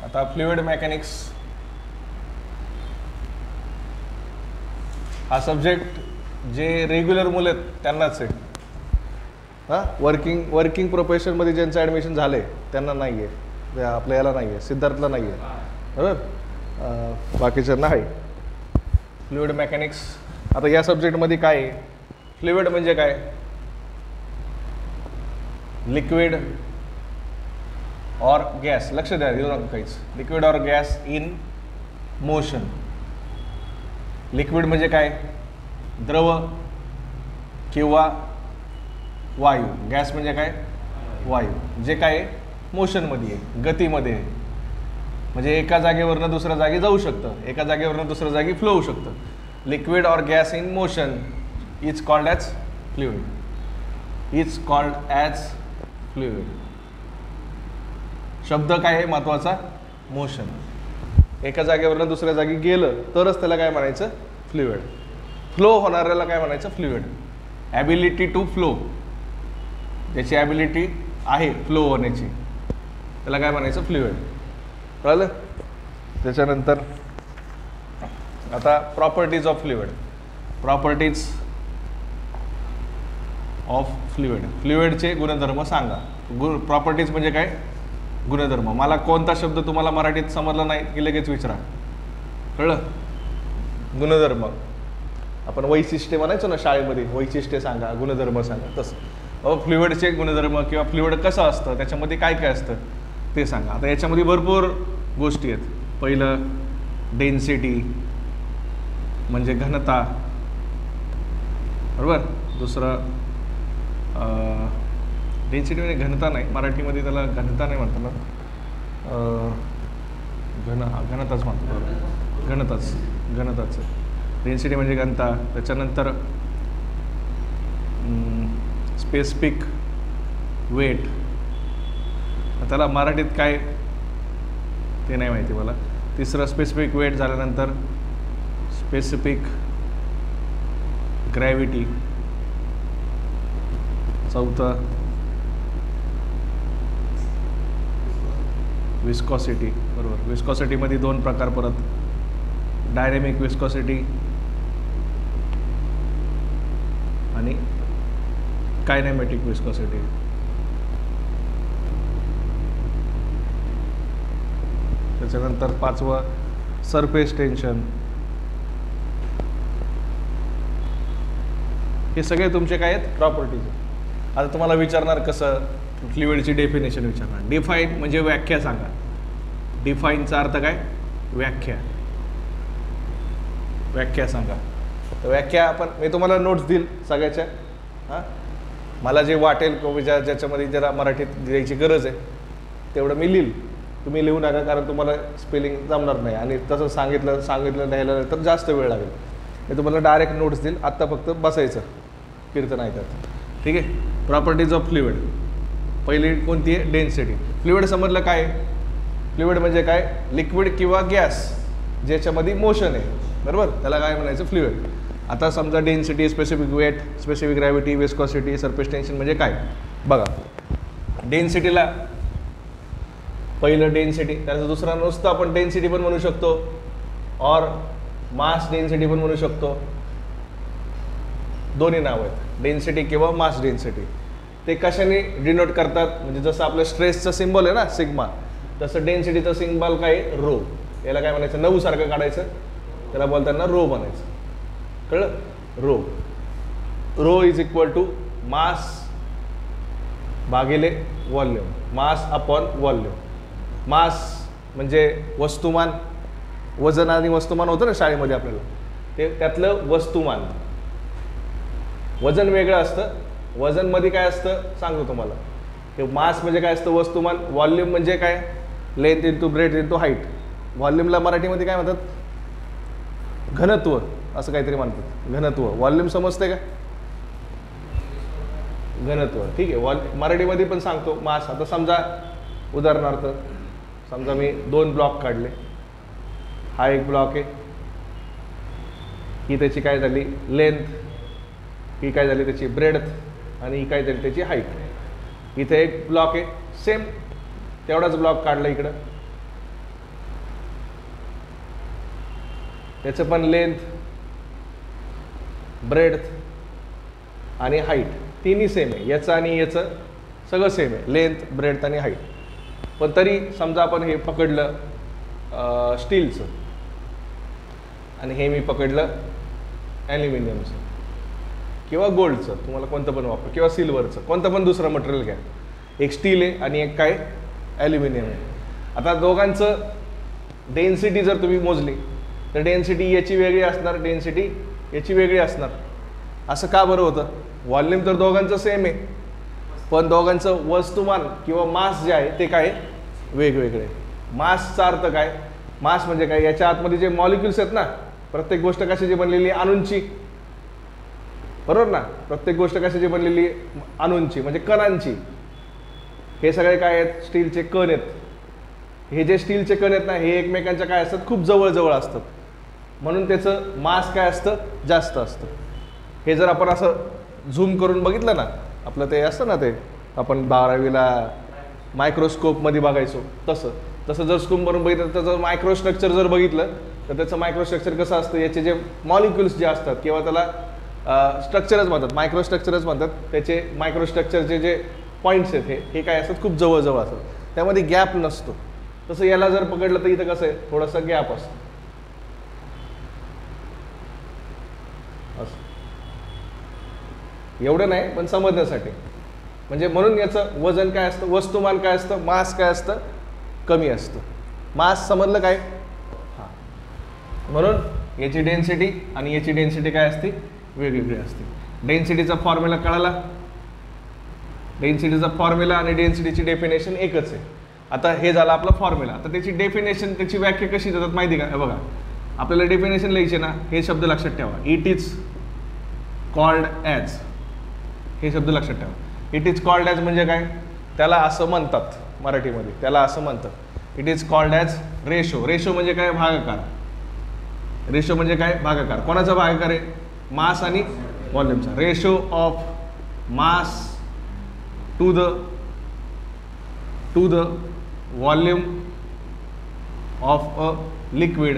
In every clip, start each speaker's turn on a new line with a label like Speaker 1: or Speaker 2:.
Speaker 1: आता fluid mechanics हा subject जे रेग्युलर मुलं आहेत त्यांनाच आहे. हां, वर्किंग प्रोफेशनमध्ये ज्यांचं ॲडमिशन झालं आहे त्यांना नाही आहे, आपल्या याला नाही आहे, सिद्धार्थला नाही आहे, बरोबर, बाकीच्यांना आहे. Fluid mechanics. आता या सब्जेक्टमध्ये काय आहे? फ्लुइड म्हणजे काय? लिक्विड और गॅस. लक्ष द्या, येऊ नका काहीच. लिक्विड और गॅस इन मोशन. लिक्विड म्हणजे काय? द्रव किंवा वायू. गॅस म्हणजे काय? वायू. जे काय मोशनमध्ये आहे, गतीमध्ये आहे, म्हणजे एका जागेवरनं दुसऱ्या जागी जाऊ शकतं, एका जागेवरनं दुसऱ्या जागी फ्लो होऊ शकतं. लिक्विड और gas in motion is called as fluid. Is called as fluid. शब्द काय आहे महत्त्वाचा? मोशन. एका जागेवरनं दुसऱ्या जागी गेलं तरच त्याला काय म्हणायचं? फ्लुइड. फ्लो होणाऱ्याला काय म्हणायचं? फ्लुइड. ॲबिलिटी टू फ्लो, ज्याची ॲबिलिटी आहे फ्लो होण्याची, त्याला काय म्हणायचं? फ्लुइड. कळलं? त्याच्यानंतर आता properties of fluid. Properties of fluid. फ्लुइडचे गुणधर्म सांगा. प्रॉपर्टीज म्हणजे काय? गुणधर्म. मला कोणता शब्द तुम्हाला मराठीत समजला नाही की लगेच विचारा. कळलं? गुणधर्म. आपण वैशिष्ट्य म्हणायचो ना शाळेमध्ये, वैशिष्ट्य सांगा, गुणधर्म सांगा, तसं फ्लुइडचे गुणधर्म किंवा फ्लुइड कसं असतं, त्याच्यामध्ये काय काय असतं ते सांगा. आता याच्यामध्ये भरपूर गोष्टी आहेत. पहिलं डेन्सिटी म्हणजे घनता, बरोबर. दुसरं डेन्सिटी म्हणजे घनता नाही, मराठीमध्ये त्याला घनता नाही म्हणतात ना, घनताच म्हणतो, बरोबर, घनताच. डेन्सिटी म्हणजे घनता. त्याच्यानंतर स्पेसिफिक वेट, त्याला मराठीत काय ते नाही माहिती मला. तिसरं स्पेसिफिक वेट झाल्यानंतर स्पेसिफिक ग्रॅव्हिटी. चौथं विस्कॉसिटी, बरोबर. विस्कॉसिटीमध्ये दोन प्रकार परत, डायनॅमिक विस्कॉसिटी आणि कायनेमॅटिक विस्कॉसिटी. त्याच्यानंतर पाचवं सरफेस टेन्शन. हे सगळे तुमचे काय आहेत? प्रॉपर्टीज. आता तुम्हाला विचारणार कसं? फ्लुइडची डेफिनेशन विचारणार. डिफाईन म्हणजे व्याख्या सांगा. डिफाईनचा अर्थ काय? व्याख्या. व्याख्या सांगा. तर व्याख्या मी तुम्हाला नोट्स देईल सगळ्याच्या. हां, मला जे वाटेल किंवा ज्याच्यामध्ये जरा मराठीत द्यायची गरज आहे तेवढं मी लिहिल. तुम्ही लिहू नका, कारण तुम्हाला स्पेलिंग जमणार नाही आणि तसं सांगितलं लिहायला तर जास्त वेळ लागेल. मी तुम्हाला डायरेक्ट नोट्स देईल. आत्ता फक्त बसायचं, कीर्तन ऐकत. ठीक आहे. Properties of fluid. पहिली कोणती आहे? डेन्सिटी. फ्लुइड समजलं काय? फ्लुइड म्हणजे काय? लिक्विड किंवा गॅस ज्याच्यामध्ये मोशन आहे, बरोबर, त्याला काय म्हणायचं? फ्लुइड. आता समजा density, specific weight, specific gravity, viscosity, surface tension म्हणजे काय बघा. डेन्सिटीला पहिलं डेन्सिटी, त्याचं दुसरा नुसतं आपण डेन्सिटी पण म्हणू शकतो, और मास डेन्सिटी पण म्हणू शकतो. दोन्ही नाव आहेत, डेन्सिटी किंवा मास डेन्सिटी. ते कशाने डिनोट करतात? म्हणजे जसं आपलं स्ट्रेसचं सिम्बॉल आहे ना सिग्मा, तसं डेन्सिटीचं सिम्बॉल काय? रो. याला काय म्हणायचं? नऊ सारखं काढायचं, त्याला बोलताना रो म्हणायचं. कळलं? Rho. Rho is equal to mass भागिले volume. Mass upon volume. Mass म्हणजे वस्तुमान, वजन आणि वस्तुमान होतं ना शाळेमध्ये आपल्याला, ते त्यातलं वस्तुमान. वजन वेगळं असतं. वजनमध्ये काय असतं सांगतो तुम्हाला. ते मास म्हणजे काय असतं? वस्तुमान. व्हॉल्यूम म्हणजे काय? Length into breadth into height. व्हॉल्यूमला मराठीमध्ये काय म्हणतात? घनत्व असं काहीतरी म्हणतात. घनत्व. व्हॉल्यूम समजते का? घनत्व. ठीक आहे. मराठीमध्ये पण सांगतो मास. आता समजा उदाहरणार्थ समजा मी दोन ब्लॉक काढले. हा एक ब्लॉक आहे, ही त्याची काय झाली? लेंथ. ही काय झाली? त्याची ब्रेडथ. आणि ही काय झाली? त्याची हाईट. इथे एक ब्लॉक आहे, सेम तेवढाच ब्लॉक काढला इकडं. याचं पण लेंथ, ब्रेड्थ आणि हाईट तिन्ही सेम आहे. याचं आणि याचं सगळं सेम आहे, लेंथ, ब्रेड्थ आणि हाईट. पण तरी समजा आपण हे पकडलं स्टीलचं आणि हे मी पकडलं ॲल्युमिनियमचं किंवा गोल्डचं, तुम्हाला कोणतं पण वापर, किंवा सिल्वरचं, कोणतं पण दुसरं मटेरियल घ्या. एक स्टील आहे आणि एक काय ॲल्युमिनियम आहे. आता दोघांचं डेन्सिटी जर तुम्ही मोजली तर डेन्सिटी याची वेगळी असणार, डेन्सिटी याची वेगळी असणार. असं का बरं होतं? व्हॉल्यूम तर दोघांचं सेम आहे, पण दोघांचं वस्तुमान किंवा मास जे आहे ते काय वेगवेगळे. मासचा अर्थ काय? मास म्हणजे काय? याच्या आतमध्ये जे मॉलिक्युल्स आहेत ना, प्रत्येक गोष्ट कशाची बनलेली? अणूंची, बरोबर ना? प्रत्येक गोष्ट कशाची बनलेली? अणूंची म्हणजे कणांची. हे सगळे काय आहेत? स्टीलचे कण आहेत. हे जे स्टीलचे कण आहेत ना, हे एकमेकांच्या काय असतात? खूप जवळजवळ असतात, म्हणून त्याचं मास काय असतं? जास्त असतं. हे जर आपण असं झूम करून बघितलं ना, आपलं ते असतं ना, ते आपण 12वीला मायक्रोस्कोपमध्ये बघायचो, तसं जर झूम करून बघितलं, त्याचं मायक्रोस्ट्रक्चर जर बघितलं तर त्याचं मायक्रोस्ट्रक्चर कसं असतं? याचे जे मॉलिक्युल्स जे असतात किंवा त्याला स्ट्रक्चरच म्हणतात, मायक्रोस्ट्रक्चरच म्हणतात, त्याचे मायक्रोस्ट्रक्चरचे जे पॉईंट्स आहेत हे काय असतात? खूप जवळजवळ असतात, त्यामध्ये गॅप नसतो. तसं याला जर पकडलं तर इथं कसं आहे? थोडंसं गॅप असतं. असं एवढं नाही, पण समजण्यासाठी. म्हणजे म्हणून याचं वजन काय असतं? वस्तुमान काय असतं? मास काय असतं? कमी असतं. मास समजलं काय? हां. म्हणून याची डेन्सिटी आणि याची डेन्सिटी काय असते? वेगवेगळी असते. डेन्सिटीचा फॉर्म्युला कळाला? डेन्सिटीचा फॉर्म्युला आणि डेन्सिटीची डेफिनेशन एकच आहे. आता हे झालं आपला फॉर्म्युला. आता त्याची डेफिनेशन, त्याची व्याख्या कशी देतात माहिती का? बघा, आपल्याला डेफिनेशन लिहायचे ना, हे शब्द लक्षात ठेवा. इट इज कॉल्ड ॲज, हे शब्द लक्षात ठेवा. इट इज कॉल्ड ॲज म्हणजे काय? त्याला असं म्हणतात मराठीमध्ये, त्याला असं म्हणतात. It is called as ratio. Ratio म्हणजे काय? भागाकार. रेशो म्हणजे काय? भागाकार. कोणाचा भागाकार आहे? मास आणि व्हॉल्यूमचा. Ratio of mass to the volume of a liquid.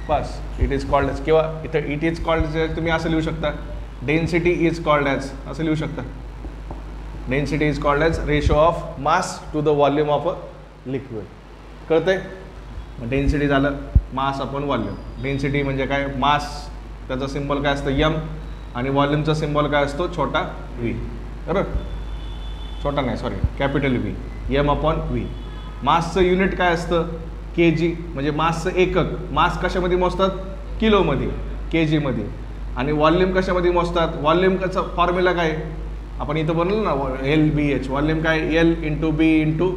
Speaker 1: बस, इट इज कॉल्ड ॲज. किंवा इथं इट इज कॉल्ड तुम्ही असं लिहू शकता, डेन्सिटी इज कॉल्ड ॲज, असं लिहू शकता. Density is called as ratio of mass to the volume of a liquid. कळतंय? डेन्सिटी झालं मास अपॉन व्हॉल्यूम. डेन्सिटी म्हणजे काय? मास, त्याचा सिम्बॉल काय असतं? यम, आणि व्हॉल्यूमचा सिम्बॉल काय असतो? छोटा व्ही. बरोबर? छोटा नाही, sorry, capital V, M upon V. मासचं युनिट काय असतं? के जी, म्हणजे मासचं एकक. मास कशामध्ये मोजतात? किलोमध्ये, के जीमध्ये. आणि व्हॉल्यूम कशामध्ये मोजतात? व्हॉल्यूम कसा फॉर्म्युला काय? आपण इथं बनवलं ना, एल बी एच. व्हॉल्यूम काय? एल इंटू बी इंटू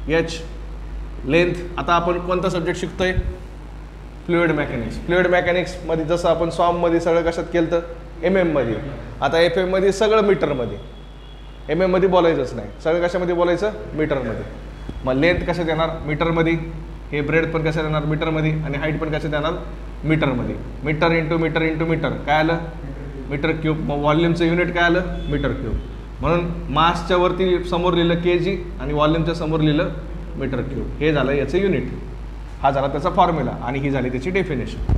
Speaker 1: एच. लेंथ. आता आपण कोणता सब्जेक्ट शिकतोय? Fluid mechanics. फ्लुइड मेकॅनिक्समध्ये जसं आपण सॉममध्ये सगळं कशात केलं तर MM-मध्ये, आता FM-मध्ये सगळं मीटरमध्ये. MM-मध्ये बोलायचंच नाही, सगळं कशामध्ये बोलायचं? मीटरमध्ये. मग लेंथ कशात येणार? मीटरमध्ये. हे ब्रेड पण कशात येणार? मीटरमध्ये. आणि हाईट पण कशात येणार? मीटरमध्ये. Metre into metre into metre काय आलं? Metre cube. मग व्हॉल्यूमचं युनिट काय आलं? Metre cube. म्हणून मासच्या वरती समोर लिहिलं kg आणि व्हॉल्यूमच्या समोर लिहिलं मीटर क्यूब. हे झालं याचं युनिट. हा झाला त्याचा फॉर्म्युला आणि ही झाली त्याची डेफिनेशन.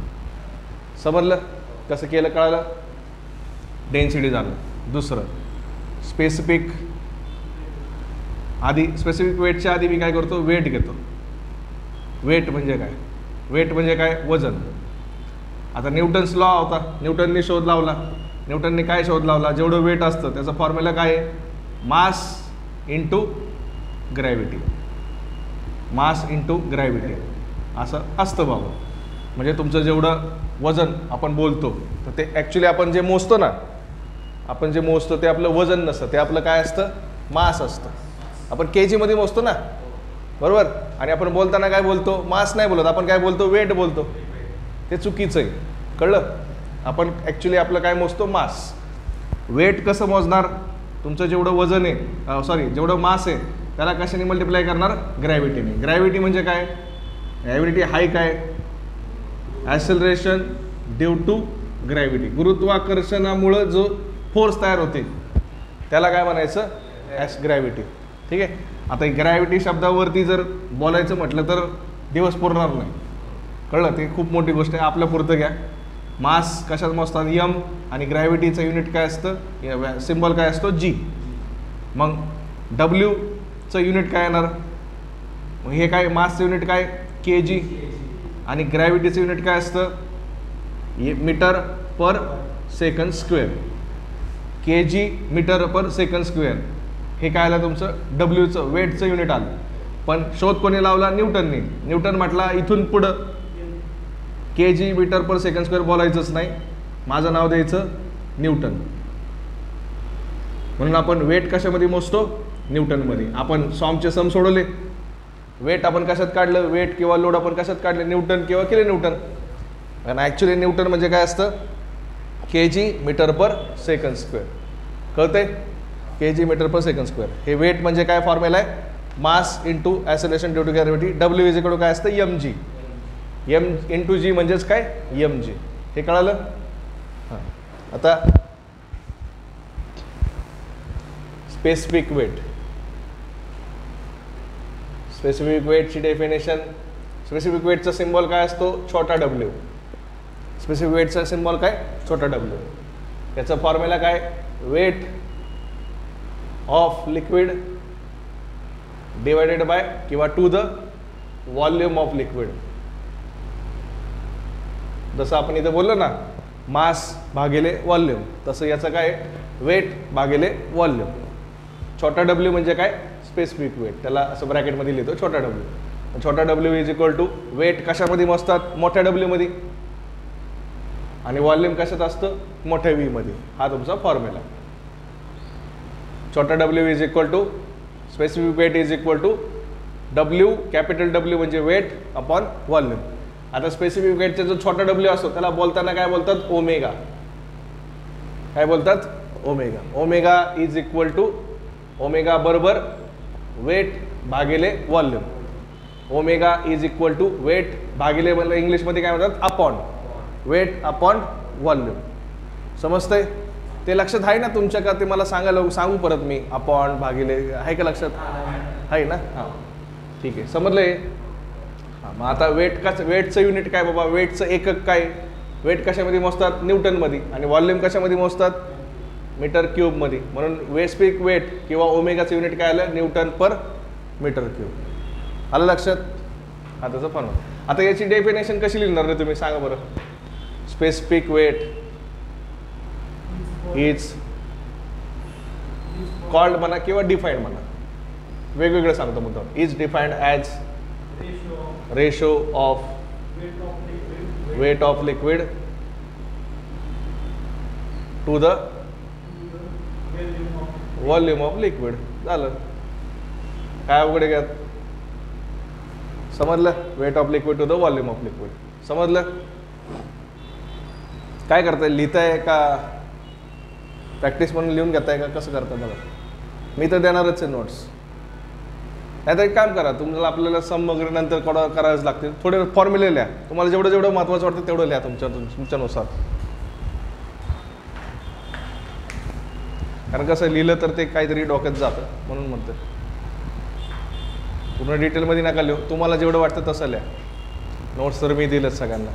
Speaker 1: समजलं कसं केलं? कळालं? डेन्सिटी झालं. दुसरं स्पेसिफिक. आधी स्पेसिफिक वेटच्या आधी मी काय करतो? वेट घेतो. वेट म्हणजे काय? वेट म्हणजे काय? वजन. आता न्यूटन्स लॉ होता, न्यूटनने शोध लावला. न्यूटनने काय शोध लावला? जेवढं वेट असतं त्याचा फॉर्म्युला काय आहे? Mass into gravity. मास इंटू ग्रॅव्हिटी असं असतं बाबा. म्हणजे तुमचं जेवढं वजन आपण बोलतो तर ते ॲक्च्युली आपण जे मोजतो ना, आपण जे मोजतो ते आपलं वजन नसतं, ते आपलं काय असतं? मास असतं. आपण kgमध्ये मोजतो ना, बरोबर? आणि आपण बोलताना काय बोलतो? मास नाही बोलत, आपण काय बोलतो? वेट बोलतो. ते चुकीचं आहे, कळलं? आपण ॲक्च्युली आपलं काय मोजतो? मास. वेट कसं मोजणार? तुमचं जेवढं वजन आहे, जेवढं मास आहे त्याला कशाने मल्टिप्लाय करणार? ग्रॅव्हिटीने. ग्रॅव्हिटी म्हणजे काय? ग्रॅव्हिटी हाय काय? Acceleration due to gravity. गुरुत्वाकर्षणामुळं जो फोर्स तयार होते त्याला काय म्हणायचं? ग्रॅव्हिटी. ठीक आहे. आता ग्रॅव्हिटी शब्दावरती जर बोलायचं म्हटलं तर दिवस पुरणार नाही. कळलं? ते खूप मोठी गोष्ट आहे, आपल्या पुरतं घ्या. मास कशात मोजतात? यम. आणि ग्रॅव्हिटीचं युनिट काय असतं? सिम्बॉल काय असतो? जी. मग डब्ल्यूचं युनिट काय येणार? मग हे काय? मासचं युनिट काय? K G. आणि ग्रॅव्हिटीचं युनिट काय असतं? Metre per second square. के G metre per second square. हे काय आलं तुमचं? डब्ल्यूचं वेटचं युनिट आलं. पण शोध कोणी लावला? न्यूटनने. न्यूटन म्हटला इथून पुढं के G metre per second square बोलायचंच नाही, माझं नाव द्यायचं न्यूटन. म्हणून आपण वेट कशामध्ये मोजतो? न्यूटनमध्ये. आपण सॉमचे सम सोडवले, वेट आपण कशात काढलं? वेट किंवा लोड आपण कशात काढले? न्यूटन किंवा किलो न्यूटन. कारण ॲक्च्युली न्यूटन म्हणजे काय असतं? K G metre per second square. कळतंय? K G metre per second square. हे वेट म्हणजे काय? फॉर्म्युला आहे mass into acceleration due to gravity. W is equal to काय असतं? M G. M into G म्हणजेच काय? M G. हे कळालं? हां. आता स्पेसिफिक वेट. स्पेसिफिक वेटची डेफिनेशन. स्पेसिफिक वेटचा सिम्बॉल काय असतो? छोटा डब्ल्यू. स्पेसिफिक वेटचा सिम्बॉल काय? छोटा डब्ल्यू. याचा फॉर्म्युला काय? Weight of liquid divided by किंवा to the volume of liquid. जसं आपण इथं बोललो ना, मास भागिले व्हॉल्यूम, तसं याचं काय? वेट भागिले व्हॉल्यूम. छोटा डब्ल्यू म्हणजे काय? Specific weight. त्याला असं ब्रॅकेटमध्ये लिहितो छोटा डब्ल्यू. छोटा W is equal to weight कशामध्ये मोजतात? मोठ्या डब्ल्यूमध्ये. आणि व्हॉल्यूम कशात असतं? मोठ्या व्ही मध्ये. हा तुमचा फॉर्म्युला. छोटा W is equal to specific weight is equal to W, capital W म्हणजे वेट अपॉन व्हॉल्यूम. आता स्पेसिफिक वेटचा जो छोटा डब्ल्यू असतो त्याला बोलताना काय बोलतात? ओमेगा. काय बोलतात? Omega. Omega is equal to, omega बरोबर वेट भागिले volume. Omega is equal to weight भागिले, म्हणजे इंग्लिशमध्ये काय म्हणतात? अपॉन. Weight upon volume. समजतंय? ते लक्षात आहे ना तुमच्या का? ते मला सांगायला सांगू परत मी? अपॉन भागिले आहे का लक्षात? आहे ना? हां, ठीक आहे, समजलंय? हां. मग आता वेटचं युनिट काय बाबा? वेटचं एकक काय? वेट कशामध्ये मोजतात? न्यूटनमध्ये. आणि व्हॉल्यूम कशामध्ये मोजतात? मीटर क्यूबमध्ये. म्हणून स्पेसिफिक वेट किंवा ओमेगाचं युनिट काय आलं? Newton per metre cube. आलं लक्षात? हा त्याचं फॉर्म्युला. आता याची डेफिनेशन कशी लिहिणार रे तुम्ही? सांगा बरं. स्पेसिफिक वेट इज कॉल्ड म्हणा किंवा डिफाईन्ड म्हणा, वेगवेगळं सांगतो मुद्दा. Is defined as ratio of weight of liquid to the volume of liquid. झालं. काय अवघड आहे? समजलं? Weight of liquid to the volume of liquid. समजलं? काय करताय? लिहिताय का प्रॅक्टिस म्हणून लिहून घेताय का? कसं करताय बघा. मी तर देणारच आहे नोट्स. नाही तर एक काम करा, तुम्हाला आपल्याला सम वगैरे नंतर करावेच लागतील. थोडे फॉर्म्युले लिहा. तुम्हाला जेवढं महत्त्वाचं वाटतं तेवढं लिहा तुमच्यानुसार. कारण कसं लिहिलं तर ते काहीतरी डोक्यात जातं, म्हणून म्हणतं. पूर्ण डिटेलमध्ये नका लिहू, तुम्हाला जेवढं वाटतं तसं लिहा. नोट्स तर मी दिलंच सगळ्यांना.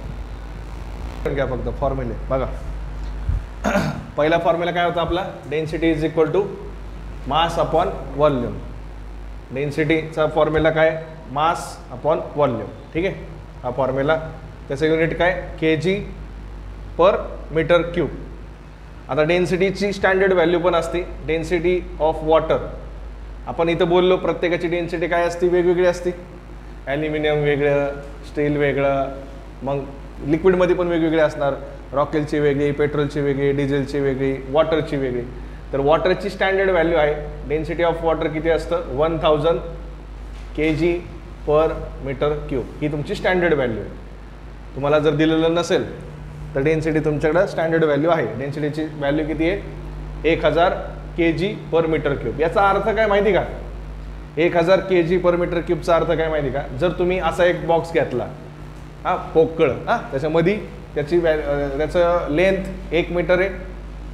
Speaker 1: घ्या फक्त फॉर्म्युले बघा. पहिला फॉर्म्युला काय होता आपला? Density is equal to mass upon volume. डेन्सिटीचा फॉर्म्युला काय? Mass upon volume. ठीक आहे, हा फॉर्म्युला. त्याचं युनिट काय? K G per metre cube. आता डेन्सिटीची स्टँडर्ड व्हॅल्यू पण असते. डेन्सिटी ऑफ वॉटर आपण इथं बोललो, प्रत्येकाची डेन्सिटी काय असते? वेगवेगळी असते. ॲल्युमिनियम वेगळं, स्टील वेगळं, मग लिक्विडमध्ये पण वेगवेगळे असणार. रॉकेलची वेगळी, पेट्रोलची वेगळी, डिझेलची वेगळी, वॉटरची वेगळी. तर वॉटरची स्टँडर्ड व्हॅल्यू आहे, डेन्सिटी ऑफ वॉटर किती असतं? 1000 kg पर मीटर क्यूब. ही तुमची स्टँडर्ड व्हॅल्यू आहे. तुम्हाला जर दिलेलं नसेल तर डेन्सिटी तुमच्याकडे स्टँडर्ड व्हॅल्यू आहे. डेन्सिटीची व्हॅल्यू किती आहे? 1000 kg पर मीटर क्यूब. याचा अर्थ काय माहिती का? 1000 kg पर मीटर क्यूबचा अर्थ काय माहिती का? जर तुम्ही असा एक बॉक्स घेतला, हां, पोकळ, हां, त्याच्यामध्ये त्याचं लेंथ 1 मीटर आहे,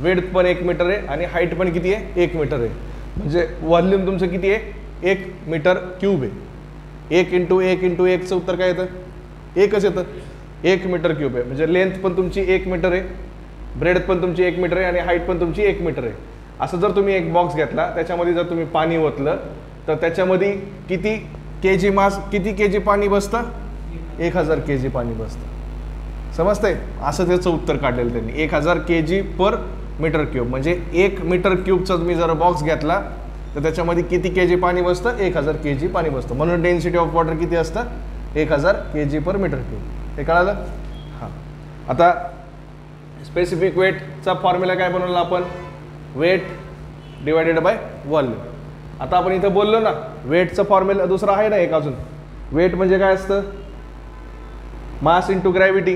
Speaker 1: विड्थ पण 1 मीटर आहे, आणि हाईट पण किती आहे? 1 मीटर आहे. म्हणजे व्हॉल्यूम तुमचं किती आहे? 1 मीटर क्यूब आहे. 1 इंटू 1 इंटू 1चं उत्तर काय येतं? एकच येतं. 1 मीटर क्यूब आहे, म्हणजे लेंथ पण तुमची 1 मीटर आहे, ब्रेड पण तुमची 1 मीटर आहे आणि हाईट पण तुमची 1 मीटर आहे. असं जर तुम्ही एक बॉक्स घेतला, त्याच्यामध्ये जर तुम्ही पाणी ओतलं तर त्याच्यामध्ये किती केजी मास, किती केजी पाणी बसतं? 1000 केजी पाणी बसतं. समजतंय? असं त्याचं उत्तर काढलेलं त्यांनी, 1000 केजी पर मीटर क्यूब. म्हणजे 1 मीटर क्यूबचा तुम्ही जर बॉक्स घेतला तर त्याच्यामध्ये किती केजी पाणी बसतं? 1000 केजी पाणी बसतं. म्हणून डेन्सिटी ऑफ वॉटर किती असतं? 1000 केजी पर मीटर क्यूब. हे कळालं? हां. आता स्पेसिफिक वेटचा फॉर्म्युला काय बनवला आपण? Weight divided by volume. आता आपण इथं बोललो ना, वेटचं फॉर्म्युला दुसरा आहे ना एक अजून. वेट म्हणजे काय असतं? मास इंटू ग्रॅव्हिटी.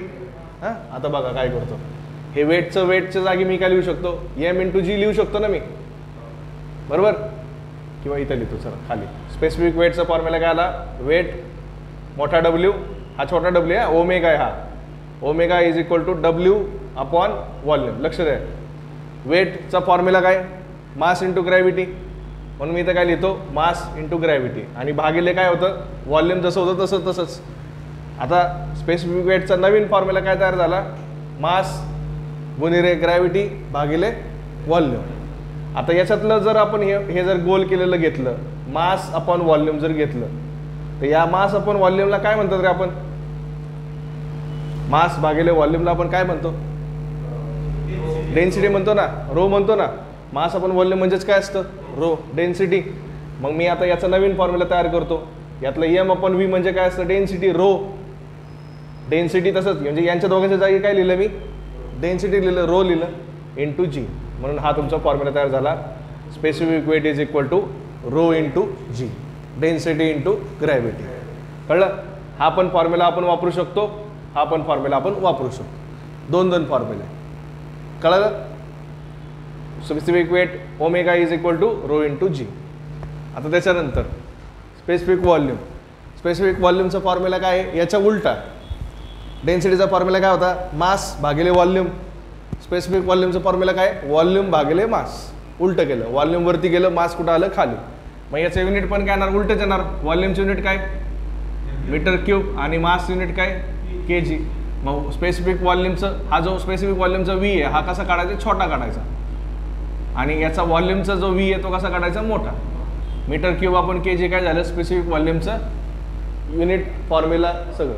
Speaker 1: हां, आता बघा काय करतो. हे वेटच्या जागी मी काय लिहू शकतो? एम इंटू जी लिहू शकतो ना मी, बरोबर? किंवा इथं लिहितो, चला खाली. स्पेसिफिक वेटचा फॉर्म्युला काय आला? वेट मोठा डब्ल्यू, हा छोटा डब्ल्यू आहे, ओमेगा आहे हा. Omega is equal to W upon volume. लक्ष द्या, वेटचा फॉर्म्युला काय? Mass into gravity. म्हणून मी इथं काय लिहितो? Mass into gravity. आणि भागिले काय होतं? व्हॉल्यूम जसं होतं तसंच. आता स्पेसिफिक वेटचा नवीन फॉर्म्युला काय तयार झाला? मास गुणिले ग्रॅव्हिटी भागिले व्हॉल्यूम. आता याच्यातलं जर आपण हे जर गोल केलेलं घेतलं, मास अपॉन व्हॉल्यूम जर घेतलं, तर या मास अपॉन व्हॉल्यूमला काय म्हणतात रे आपण? मास भागिले व्हॉल्यूमला आपण काय म्हणतो? डेन्सिटी म्हणतो ना, रो म्हणतो ना. मास अपॉन व्हॉल्यूम म्हणजेच काय असतं? Rho, density. मग मी आता याचा नवीन फॉर्म्युला तयार करतो. यातलं एम अपॉन व्ही म्हणजे काय असतं? डेन्सिटी. रो डेन्सिटी तसंच, म्हणजे यांच्या दोघांच्या जागी काय लिहिलं मी? डेन्सिटी लिहिलं, रो लिहिलं, इंटू जी. म्हणून हा तुमचा फॉर्म्युला तयार झाला. Specific weight is equal to rho into G, density into gravity. कळलं? हा पण फॉर्म्युला आपण वापरू शकतो, हा पण फॉर्म्युला आपण वापरू शकतो. दोन फॉर्म्युले. कळलं? Specific weight omega is equal to rho into G. आता त्याच्यानंतर स्पेसिफिक व्हॉल्यूम. स्पेसिफिक व्हॉल्यूमचा फॉर्म्युला काय आहे? याच्या उलटा. डेन्सिटीचा फॉर्म्युला काय होता? मास भागिले व्हॉल्यूम. स्पेसिफिक व्हॉल्यूमचा फॉर्म्युला काय? व्हॉल्यूम भागिले मास. उलटं केलं, व्हॉल्यूम वरती गेलं, मास कुठं आलं? खाली. मग याचं युनिट पण काय येणार? उलटंच येणार. व्हॉल्यूमचं युनिट काय? मीटर क्यूब आणि मास युनिट काय? केजी. मग स्पेसिफिक व्हॉल्यूमचं, हा जो स्पेसिफिक व्हॉल्यूमचा व्ही आहे हा कसा काढायचा? छोटा काढायचा. आणि याचा व्हॉल्यूमचा जो व्ही आहे तो कसा काढायचा? मोठा. मीटर क्यूब आपण केजी काय झालं? स्पेसिफिक व्हॉल्यूमचं युनिट फॉर्म्युला सगळं.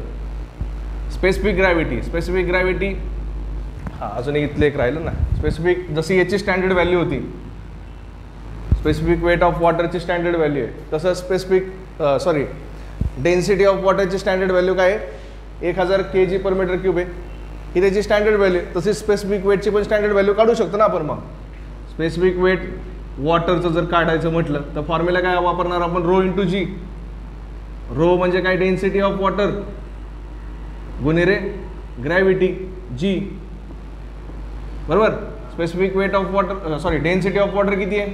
Speaker 1: Specific gravity. स्पेसिफिक ग्रॅव्हिटी हां अजून इथलं एक राहिलं ना. स्पेसिफिक जशी याची स्टँडर्ड व्हॅल्यू होती, स्पेसिफिक वेट ऑफ वॉटरची स्टँडर्ड व्हॅल्यू आहे, तसं स्पेसिफिक डेन्सिटी ऑफ वॉटरची स्टँडर्ड व्हॅल्यू काय आहे? 1000 केजी पर मीटर क्यूब आहे, ही त्याची स्टँडर्ड व्हॅल्यू. तसेच स्पेसिफिक वेटची पण स्टँडर्ड व्हॅल्यू काढू शकतो ना आपण. मग स्पेसिफिक वेट वॉटरचं जर काढायचं म्हटलं तर फॉर्म्युला काय वापरणार आपण? रो इंटू जी. रो म्हणजे काय? डेन्सिटी ऑफ वॉटर गुणिले ग्रॅव्हिटी जी, बरोबर. Specific weight of water density of water किती आहे?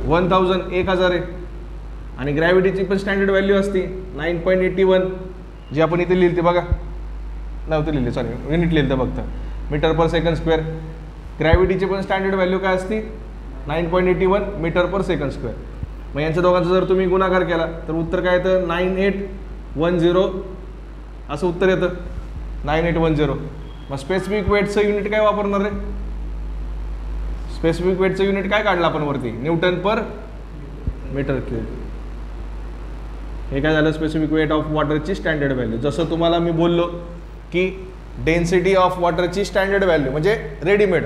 Speaker 1: 1000 आहे. आणि ग्रॅव्हिटीची पण स्टँडर्ड व्हॅल्यू असते 9.81, जी आपण इथे लिहिली बघा. नव्हतं लिहिली, सॉरी युनिट लिहिलं फक्त, मीटर पर सेकंड स्क्वेअर. ग्रॅव्हिटीची पण स्टँडर्ड व्हॅल्यू काय असते? 9.81 मीटर पर सेकंड स्क्वेअर. मग यांच्या दोघांचा जर तुम्ही गुणाकार केला तर उत्तर काय येतं? 9810 असं उत्तर येतं. 9810. मग स्पेसिफिक वेटचं युनिट काय वापरणार आहे? स्पेसिफिक वेटचं युनिट काय काढलं आपण वरती? Newton per metre cube. हे काय झालं? स्पेसिफिक वेट ऑफ वॉटरची स्टँडर्ड व्हॅल्यू. जसं तुम्हाला मी बोललो की डेन्सिटी ऑफ वॉटरची स्टँडर्ड व्हॅल्यू म्हणजे रेडीमेड,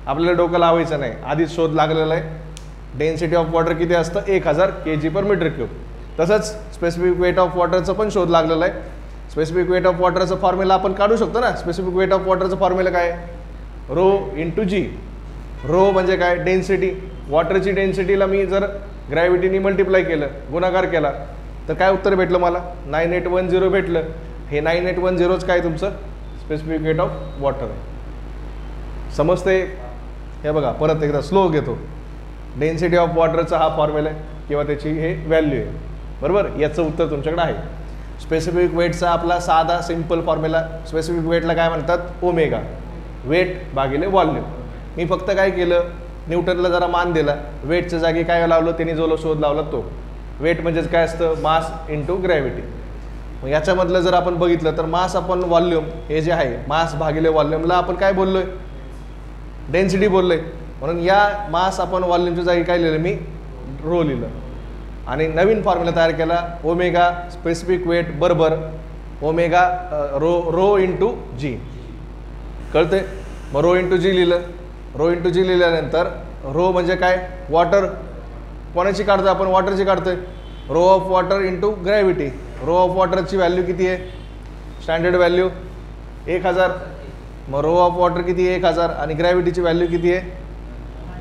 Speaker 1: आपल्याला डोकं लावायचं नाही, आधीच शोध लागलेला आहे. डेन्सिटी ऑफ वॉटर किती असतं? 1000 केजी पर मीटर क्यूब. तसंच स्पेसिफिक वेट ऑफ वॉटरचं पण शोध लागलेला आहे. स्पेसिफिक वेट ऑफ वॉटरचं फॉर्म्युला आपण काढू शकतो ना. स्पेसिफिक वेट ऑफ वॉटरचं फॉर्म्युला काय? रो इंटू जी. रो म्हणजे काय? डेन्सिटी. वॉटरची डेन्सिटीला मी जर ग्रॅव्हिटीनी मल्टिप्लाय केलं, गुणाकार केला, तर काय उत्तर भेटलं मला? 9810 भेटलं. हे 9810च काय तुमचं स्पेसिफिक वेट ऑफ वॉटर आहे. समजते? हे बघा परत एकदा स्लो घेतो. डेन्सिटी ऑफ वॉटरचा हा फॉर्म्युला आहे किंवा त्याची हे व्हॅल्यू आहे, बरोबर. याचं उत्तर तुमच्याकडे आहे. स्पेसिफिक वेटचा आपला साधा सिंपल फॉर्म्युला. स्पेसिफिक वेटला काय म्हणतात? ओमेगा, वेट भागिले व्हॉल्यूम. मी फक्त काय केलं? न्यूटनला जरा मान दिला, वेटच्या जागी काय लावलं? त्यांनी जो शोध लावला तो. वेट म्हणजेच काय असतं, मास इंटू ग्रॅव्हिटी. मग याच्यामधलं जर आपण बघितलं तर मास आपण व्हॉल्यूम हे जे आहे मास भागिले व्हॉल्यूमला आपण काय बोललोय, डेन्सिटी बोललोय. म्हणून या मास आपण व्हॉल्यूमच्या जागी काय लिहिलं मी, रो लिहिलं. आणि नवीन फॉर्म्युला तयार केला, ओमेगा स्पेसिफिक वेट बरोबर ओमेगा रो इंटू जी. कळते. मग रो इंटू जी लिहिलं. रो इंटू जी लिहिल्यानंतर रो म्हणजे काय, वॉटर. कोणाची काढतो आपण, वॉटरची काढतोय. Rho of water into gravity. Rho of वॉटरची व्हॅल्यू किती आहे, स्टँडर्ड व्हॅल्यू 1000. मग रो ऑफ वॉटर किती आहे 1000 आणि ग्रॅव्हिटीची व्हॅल्यू किती आहे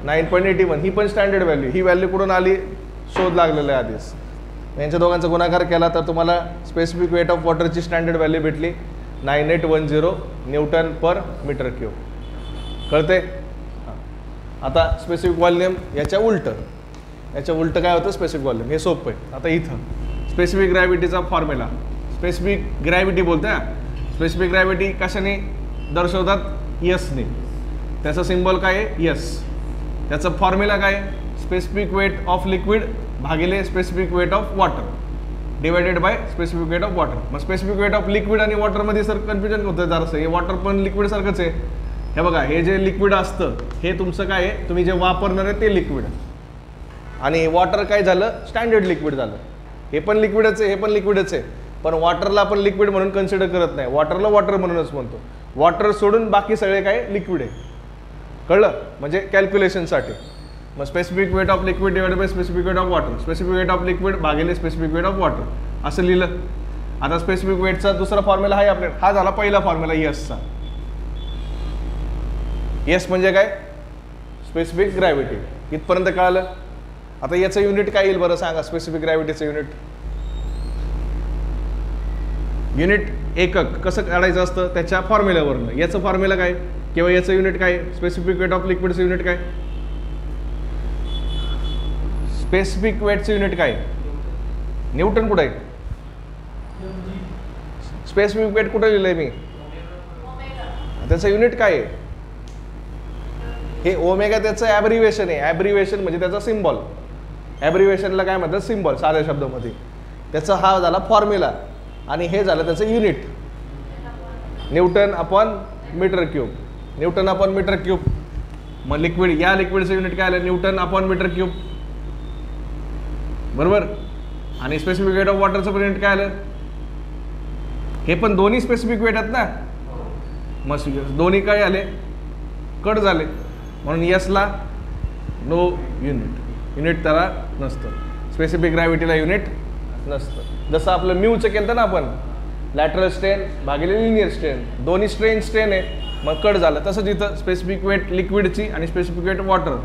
Speaker 1: 9.81. ही पण स्टँडर्ड व्हॅल्यू. ही व्हॅल्यू कुठून आली, शोध लागलेला आहे आधीच. यांच्या दोघांचा गुणाकार केला तर तुम्हाला स्पेसिफिक वेट ऑफ वॉटरची स्टँडर्ड व्हॅल्यू भेटली 9810 न्यूटन पर मीटर क्यूब. कळते. आता स्पेसिफिक व्हॉल्यूम याच्या उलटं काय होतं, स्पेसिफिक व्हॉल्यूम. हे सोपं आहे. आता इथं स्पेसिफिक ग्रॅव्हिटीचा फॉर्म्युला, स्पेसिफिक ग्रॅव्हिटी बोलते हा. स्पेसिफिक ग्रॅव्हिटी कशाने दर्शवतात, यसने. त्याचा सिम्बॉल काय आहे, यस. त्याचं फॉर्म्युला काय, स्पेसिफिक वेट ऑफ लिक्विड भागिले specific weight of water divided by specific weight of water. मग स्पेसिफिक वेट ऑफ लिक्विड आणि वॉटरमध्ये सर कन्फ्युजन होतं जरासं. हे वॉटर पण लिक्विड सारखंच आहे. हे बघा, हे जे लिक्विड असतं हे तुमचं काय आहे, तुम्ही जे वापरणार आहे ते लिक्विड. आणि वॉटर काय झालं, स्टँडर्ड लिक्विड झालं. हे पण लिक्विडच आहे, हे पण लिक्विडच आहे. पण वॉटरला आपण लिक्विड म्हणून कन्सिडर करत नाही, वॉटरला वॉटर म्हणूनच म्हणतो. वॉटर सोडून बाकी सगळे काय लिक्विड आहे. कळलं. म्हणजे कॅल्क्युलेशनसाठी. मग specific weight of liquid divided by specific weight of water, specific weight of liquid भागिले स्पेसिफिक वेट ऑफ वॉटर असं लिहिलं. आता स्पेसिफिक वेटचा दुसरा फॉर्म्युला आहे आपल्याला. हा झाला पहिला फॉर्म्युला यसचा. यस म्हणजे काय, स्पेसिफिक ग्रॅव्हिटी. इथपर्यंत कळालं. आता याचं युनिट काय येईल बरं सांगा, स्पेसिफिक ग्रॅव्हिटीचं युनिट एकक कसं काढायचं असतं त्याच्या फॉर्म्युल्यावरनं. याचं फॉर्म्युला काय किंवा याचं युनिट काय, स्पेसिफिक वेट ऑफ लिक्विडचं युनिट काय, स्पेसिफिक वेटचं युनिट काय, न्यूटन कुठं आहे, स्पेसिफिक वेट कुठं लिहिलंय मी, त्याचं युनिट काय आहे, हे ओमेगा त्याचं ॲब्रिव्हिएशन आहे. ॲब्रिव्हिएशन म्हणजे त्याचा सिम्बॉल. ॲब्रिव्हिएशनला काय म्हणतात, सिम्बॉल साध्या शब्दामध्ये. त्याचा हा झाला फॉर्म्युला आणि हे झालं त्याचं unit, newton upon metre cube. Newton upon metre cube. मग लिक्विड, या लिक्विडचं युनिट काय आलं, न्यूटन अपॉन मीटर क्यूब. बरोबर. आणि स्पेसिफिक वेट ऑफ वॉटरचं पण युनिट काय आलं, हे पण दोन्ही स्पेसिफिक वेट आहेत ना. मग दोन्ही काय आले, कट झाले. म्हणून यसला नो युनिट त्याला नसतं. स्पेसिफिक ग्रॅव्हिटीला युनिट नसतं. जसं आपलं म्यूचं केलं ना आपण, लॅटरल स्ट्रेन भागिले लिनियर स्ट्रेन, दोन्ही स्ट्रेन आहे मग कट झालं. तसंच इथं स्पेसिफिक वेट लिक्विडची आणि स्पेसिफिक वेट वॉटर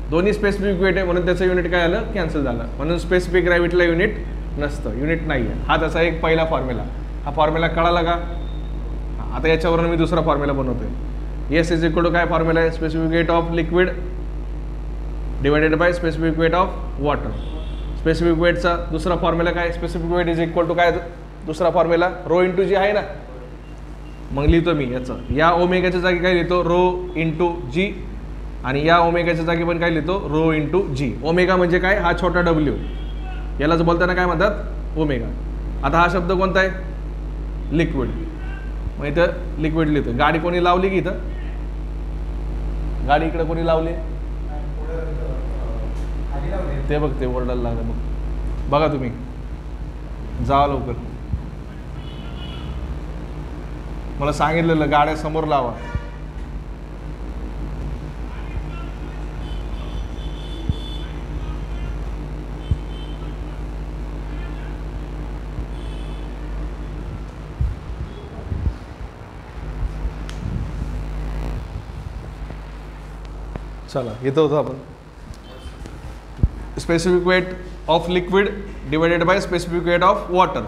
Speaker 1: दोन्ही स्पेसिफिक वेट आहे म्हणून त्याचं युनिट काय आलं, कॅन्सल झालं. म्हणून स्पेसिफिक ग्रॅव्हिटीला युनिट नसतं, युनिट नाही आहे. हा त्याचा एक पहिला फॉर्म्युला. हा फॉर्म्युला कळाला का. आता याच्यावरून मी दुसरा फॉर्म्युला बनवतोय. एस इज इक्वल टू काय फॉर्म्युला आहे, specific weight of liquid divided by specific weight of water. Specific वेटचा दुसरा फॉर्म्युला काय, specific weight is equal to काय दुसरा फॉर्म्युला, रो इंटू जी आहे ना. मग लिहितो मी याचं, या ओमेगाच्या जागी काय लिहितो, रो इंटू जी. आणि या ओमेगाच्या जागी पण काय लिहितो, रो इंटू जी. ओमेगा म्हणजे काय, हा छोटा डब्ल्यू, यालाच बोलताना काय म्हणतात, ओमेगा. आता हा शब्द कोणता आहे, लिक्विड. मग इथं लिक्विड लिहितो. गाडी कोणी लावली की इथं, गाडी इकडे कोणी लावली, ते बघ ते ओरडायला लागलं बघ. बघा तुम्ही, जावा लवकर. मला सांगितलेलं गाड्या समोर लावा. चला इथं होतो आपण, specific weight of liquid divided by specific weight of water.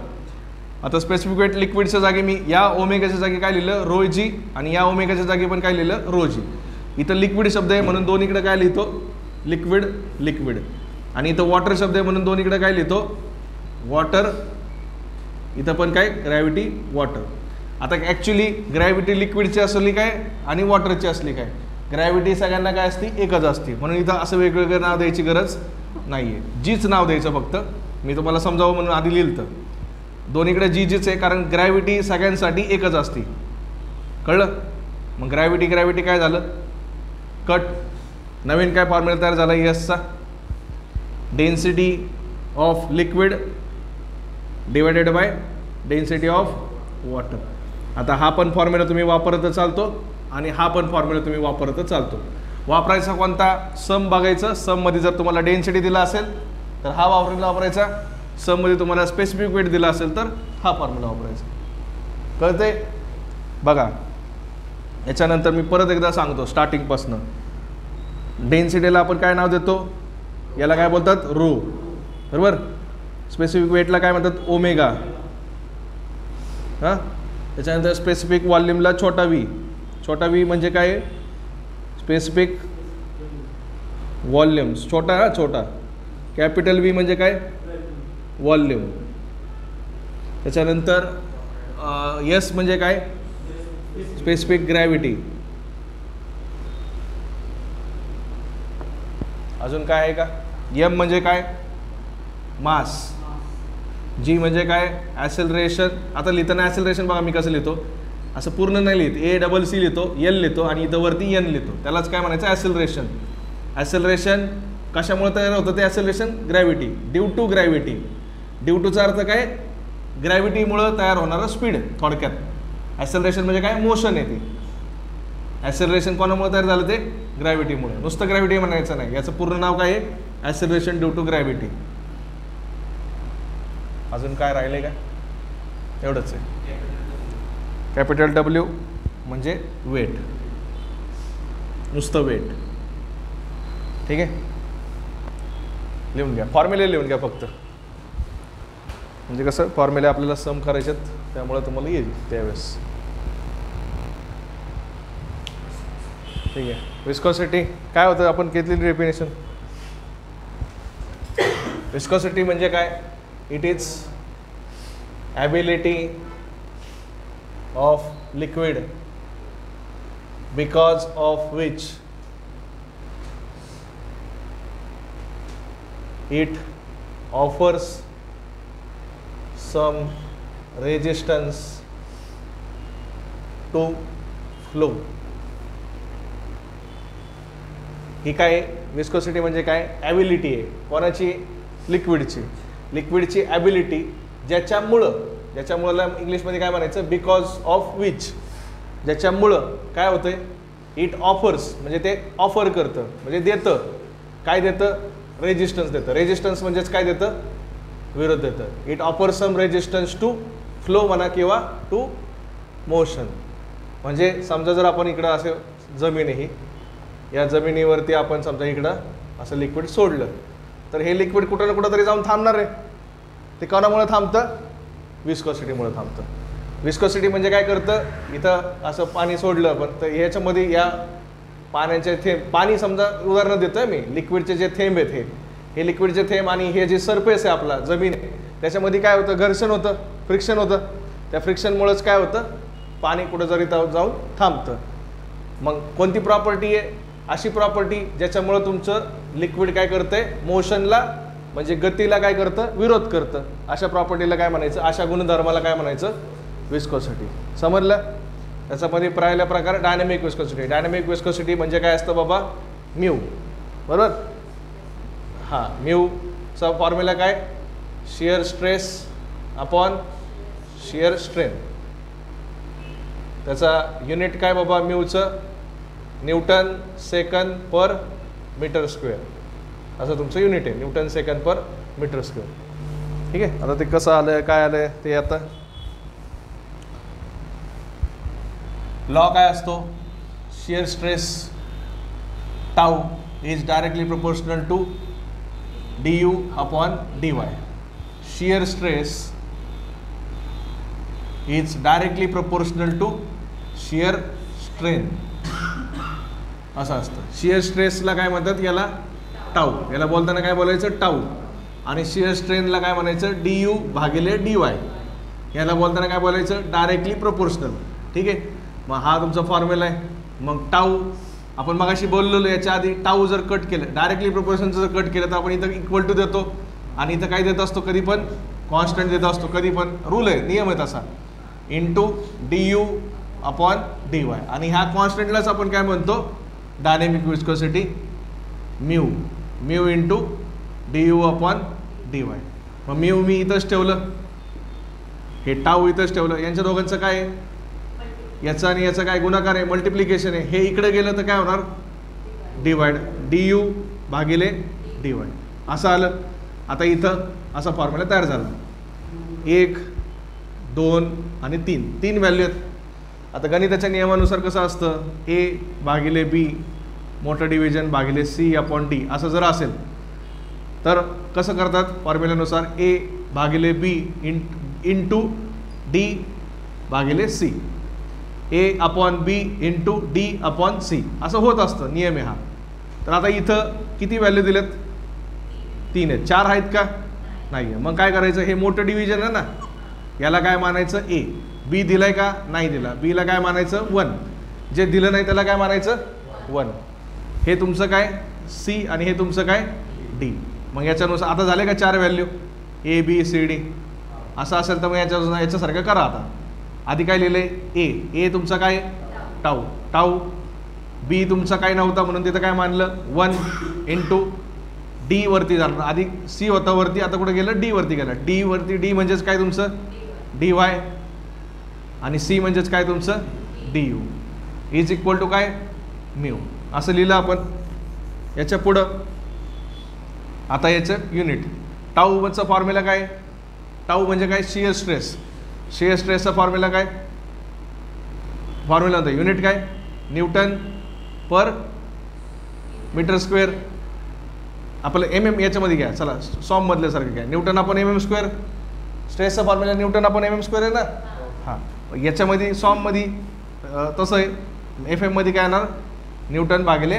Speaker 1: आता स्पेसिफिक वेट लिक्विडच्या जागी मी या ओमेगाच्या जागी काय लिहिलं, रो जी. आणि या ओमेगाच्या जागी पण काय लिहिलं, रो जी. इथं लिक्विड शब्द आहे म्हणून दोन्हीकडे काय लिहितो, लिक्विड लिक्विड. आणि इथं वॉटर शब्द आहे म्हणून दोन्हीकडे काय लिहितो, वॉटर. इथं पण काय, ग्रॅव्हिटी वॉटर. आता ॲक्च्युली ग्रॅव्हिटी लिक्विडची असली काय आणि वॉटरची असली काय, ग्रॅव्हिटी सगळ्यांना काय असते, एकच असते. म्हणून इथं असं वेगवेगळं नाव द्यायची गरज नाही आहे. जीच नाव द्यायचं फक्त, मी तुम्हाला समजावं म्हणून आधी लिहिलं. दोन्हीकडे जी जीच आहे, कारण ग्रॅव्हिटी सगळ्यांसाठी एकच असते. कळलं? मग ग्रॅव्हिटी काय झालं, कट. नवीन काय फॉर्म्युला तयार झाला एसचा, density of liquid divided by density of water. आता हा पण फॉर्म्युला तुम्ही वापरत चालतो आणि हा पण फॉर्म्युला तुम्ही वापरत चालतो. वापरायचा कोणता, सम बघायचं. सममध्ये जर तुम्हाला डेन्सिटी दिला असेल तर हा वापरायचा, सममध्ये तुम्हाला स्पेसिफिक वेट दिला असेल तर हा फॉर्म्युला वापरायचा. कळतंय? बघा, याच्यानंतर मी परत एकदा सांगतो स्टार्टिंगपासनं. डेन्सिटीला आपण काय नाव देतो, याला काय बोलतात, रो. बरोबर. स्पेसिफिक वेटला काय म्हणतात, ओमेगा. हां, त्याच्यानंतर स्पेसिफिक वॉल्यूमला छोटा व्ही. छोटा व्ही म्हणजे काय, स्पेसिफिक वॉल्यूम्स. छोटा. कॅपिटल व्ही म्हणजे काय, वॉल्यूम. त्याच्यानंतर एस म्हणजे काय, स्पेसिफिक ग्रॅव्हिटी. अजून काय आहे का, एम म्हणजे काय, मास. जी म्हणजे काय, ॲसेलरेशन. आता लिहिताना ॲसेलरेशन बघा मी कसं लिहितो, असं पूर्ण नाही लिहित, ACC लिहितो, एल लिहितो आणि इथं वरती एन लिहितो. त्यालाच काय म्हणायचं, ॲसेलरेशन. ॲसेलरेशन कशामुळे तयार होतं ते acceleration, gravity. Due to gravity. Due टूचा अर्थ काय, ग्रॅव्हिटीमुळं तयार होणारं स्पीड. थोडक्यात ॲसेलरेशन म्हणजे काय, मोशन आहे ते. ॲसेलरेशन कोणामुळे तयार झालं ते, ग्रॅव्हिटीमुळे. नुसतं ग्रॅव्हिटी म्हणायचं नाही, याचं पूर्ण नाव काय आहे, ॲसेलरेशन ड्यू टू ग्रॅव्हिटी. अजून काय राहिले का, एवढंच आहे. कॅपिटल W म्हणजे वेट, नुसतं वेट. ठीक आहे, लिहून घ्या, फॉर्म्युले लिहून घ्या फक्त. म्हणजे कसं, फॉर्म्युले आपल्याला सम करायच्यात, त्यामुळे तुम्हाला येईल त्यावेळेस. ठीक आहे. विस्कॉसिटी काय होतं, आपण घेतलेली डेफिनेशन. विस्कॉसिटी म्हणजे काय, it is ability of liquid because of which it offers some resistance to flow. ही काय, विस्कोसिटी म्हणजे काय, ॲबिलिटी आहे. कोणाची, लिक्विडची. लिक्विडची ॲबिलिटी, ज्याच्यामुळं इंग्लिशमध्ये काय म्हणायचं, बिकॉज ऑफ विच. ज्याच्यामुळं काय होतंय, इट ऑफर्स म्हणजे ते ऑफर करतं, म्हणजे देतं. काय देतं, रेजिस्टन्स देतं. रेजिस्टन्स म्हणजेच काय देतं, विरोध देतं. It offer some resistance to flow म्हणा किंवा टू मोशन. म्हणजे समजा जर आपण इकडं असे जमीन आहे, या जमिनीवरती आपण समजा इकडं असं लिक्विड सोडलं, तर हे लिक्विड कुठं ना कुठं तरी जाऊन थांबणार आहे. ते कोणामुळे थांबतं, विस्कॉसिटीमुळे थांबतं. विस्कॉसिटी म्हणजे काय करतं, इथं असं पाणी सोडलं आपण, तर ह्याच्यामध्ये या पाण्याचे थेंब, पाणी समजा उदाहरण देतोय मी, लिक्विडचे जे थेंब आहेत हे लिक्विडचे थेंब आणि हे जे सरफेस आहे आपला जमीन आहे, त्याच्यामध्ये काय होतं, घर्षण होतं, फ्रिक्शन होतं. त्या फ्रिक्शनमुळेच काय होतं, पाणी कुठं जरी जाऊन थांबतं. मग कोणती प्रॉपर्टी आहे, अशी प्रॉपर्टी ज्याच्यामुळं तुमचं लिक्विड काय करतंय, मोशनला म्हणजे गतीला काय करतं, विरोध करतं. अशा प्रॉपर्टीला काय म्हणायचं, अशा गुणधर्माला काय म्हणायचं, विस्कोसिटी. समजलं? त्याच्यामध्ये पहिला प्रकार डायनॅमिक विस्कोसिटी. डायनॅमिक विस्कोसिटी म्हणजे काय असतं बाबा, म्यू. बरोबर. हां, म्यूचा फॉर्म्युला काय, shear stress upon shear strain. त्याचा युनिट काय बाबा म्यूचं, newton second per metre square. असं तुमचं युनिट आहे, newton second per metre square. ठीक आहे. आता ते कसं आलं, काय आलं ते, आता लॉ काय असतो, shear stress tau is directly proportional to du upon dy. Shear stress is directly proportional to shear strain. असं असतं. शिअर स्ट्रेसला काय म्हणतात, याला टाऊ. याला बोलताना काय बोलायचं, टाऊ. आणि शिअर स्ट्रेनला काय म्हणायचं, du भागिले dy. याला बोलताना काय बोलायचं, डायरेक्टली प्रोपोर्शनल. ठीक आहे. मग हा तुमचा फॉर्म्युला आहे. मग टाऊ आपण मगाशी बोललेलो, याच्या आधी टाऊ जर कट केलं, डायरेक्टली प्रोपोर्शनचं जर कट केलं तर आपण इथं इक्वल टू देतो. आणि इथं काय देत असतो कधी पण कॉन्स्टंट देत असतो, कधी पण रूल आहे, नियम आहे तसा, इंटू du अपॉन dy. आणि ह्या कॉन्स्टंटलाच आपण काय म्हणतो dynamic viscosity mu, mu into du upon dy. मग म्यू मी इथंच ठेवलं, हे टाऊ इथंच ठेवलं, यांच्या दोघांचं काय आहे, याचा आणि याचा काय गुणाकार आहे, मल्टिप्लिकेशन आहे. हे इकडे गेलं तर काय होणार डिवाइड, du भागिले dy असं आलं. आता इथं असा फॉर्म्युला तयार झाला, 1 2 आणि 3 व्हॅल्यू आहेत. आता गणिताच्या नियमानुसार कसं असतं, a भागिले b मोठं डिव्हिजन भागिले c अपॉन d असं जर असेल तर कसं करतात फॉर्म्युल्यानुसार, a भागिले b इंटू d भागिले c, a upon b into d upon c असं होत असतं, नियम आहे हा. तर आता इथं किती व्हॅल्यू दिलेत, 3 आहेत. 4 आहेत का, नाही आहे. मग काय करायचं, हे मोठं डिव्हिजन आहे ना, याला काय मानायचं a, b दिलाय का, नाही दिला, b ला काय मानायचं 1, जे दिलं नाही त्याला काय मानायचं 1. हे तुमचं काय c आणि हे तुमचं काय d. मग याच्यानुसार आता झाले का 4 value a b c d. असं असेल तर मग याच्यासारखं करा. आता आधी काय लिहिलंय, a तुमचा काय टाऊ, b तुमचा काय नव्हता म्हणून तिथं काय मानलं 1 इंटू d वरती जाणार, आधी c होता वरती, आता कुठे गेलं d वरती गेलं, d वरती d म्हणजेच काय तुमचं dy आणि c म्हणजेच काय तुमचं du इज इक्वल टू काय म्यू. असं लिहिलं आपण. याच्या पुढं आता याचं युनिट, टाऊचा फॉर्म्युला काय, टाऊ म्हणजे काय शियर स्ट्रेस, शियर स्ट्रेसचा फॉर्म्युला काय, फॉर्म्युला होता युनिट काय न्यूटन पर मीटर स्क्वेअर. आपलं mm याच्यामध्ये घ्या, चला सॉम मधल्यासारखं घ्या, न्यूटन आपण mm स्क्वेअर, स्ट्रेसचा फॉर्म्युला न्यूटन आपण mm स्क्वेअर आहे ना. हां, याच्यामध्ये सॉममध्ये तसं आहे, FM मध्ये काय येणार न्यूटन भागिले